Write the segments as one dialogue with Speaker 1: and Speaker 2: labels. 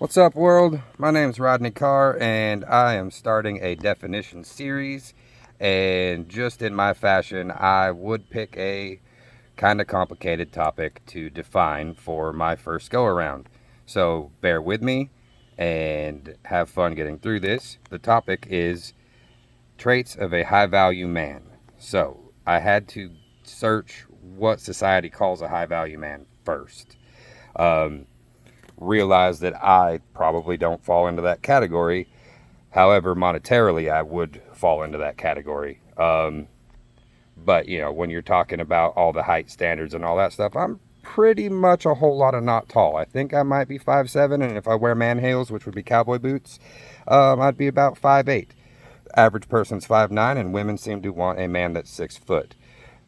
Speaker 1: What's up, world? My name's Rodney Carr, and I am starting a definition series. And just in my fashion, I would pick a kind of complicated topic to define for my first go around. So bear with me and have fun getting through this. The topic is traits of a high value man. So I had to search what society calls a high value man first. Um, Realize that I probably don't fall into that category. However, monetarily, I would fall into that category. But, when you're talking about all the height standards and all that stuff, I'm pretty much a whole lot of not tall. I think I might be 5'7", and if I wear man heels, which would be cowboy boots, I'd be about 5'8". Average person's 5'9", and women seem to want a man that's 6 foot,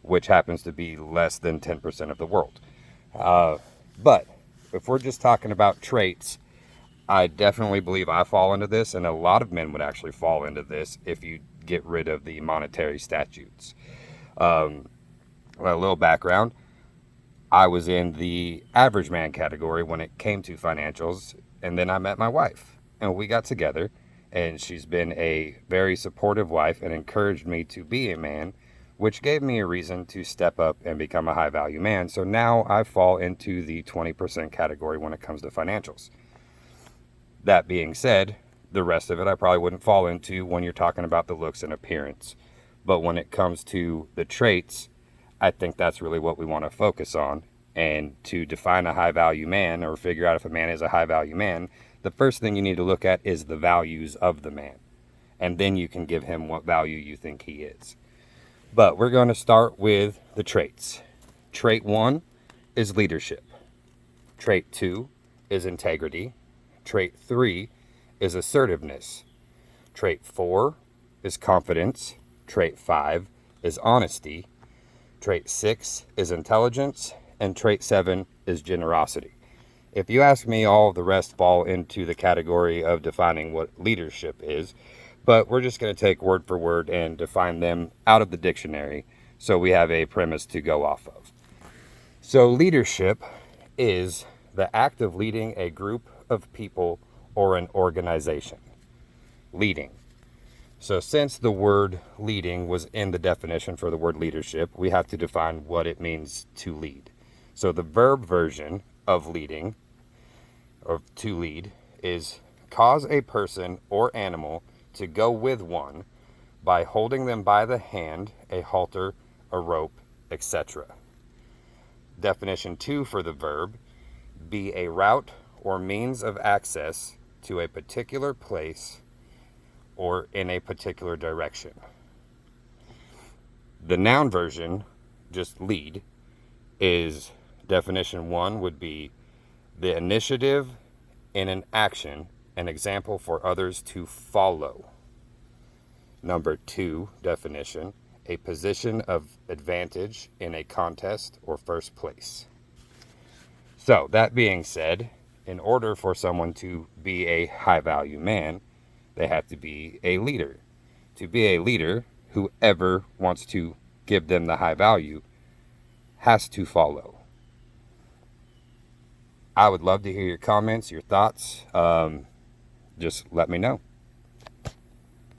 Speaker 1: which happens to be less than 10% of the world. But if we're just talking about traits, I definitely believe I fall into this, and a lot of men would actually fall into this if you get rid of the monetary statutes. A little background. I was in the average man category when it came to financials, and then I met my wife, and we got together, and she's been a very supportive wife and encouraged me to be a man, which gave me a reason to step up and become a high value man. So now I fall into the 20% category when it comes to financials. That being said, the rest of it I probably wouldn't fall into when you're talking about the looks and appearance. But when it comes to the traits, I think that's really what we want to focus on. And to define a high value man or figure out if a man is a high value man, the first thing you need to look at is the values of the man. And then you can give him what value you think he is. But we're going to start with the traits. Trait 1 is leadership. Trait 2 is integrity. Trait 3 is assertiveness. Trait 4 is confidence. Trait 5 is honesty. Trait 6 is intelligence. And trait 7 is generosity. If you ask me, all of the rest fall into the category of defining what leadership is, but we're just going to take word for word and define them out of the dictionary so we have a premise to go off of. So leadership is the act of leading a group of people or an organization. Leading. So since the word leading was in the definition for the word leadership, we have to define what it means to lead. So the verb version of leading, or to lead, is cause a person or animal to go with one by holding them by the hand, a halter, a rope, etc. Definition 2 for the verb, be a route or means of access to a particular place or in a particular direction. The noun version, just lead, is definition 1 would be the initiative in an action, an example for others to follow. Number 2 definition, a position of advantage in a contest or first place. So that being said, in order for someone to be a high value man, they have to be a leader. To be a leader, whoever wants to give them the high value has to follow. I would love to hear your comments, your thoughts. Just let me know.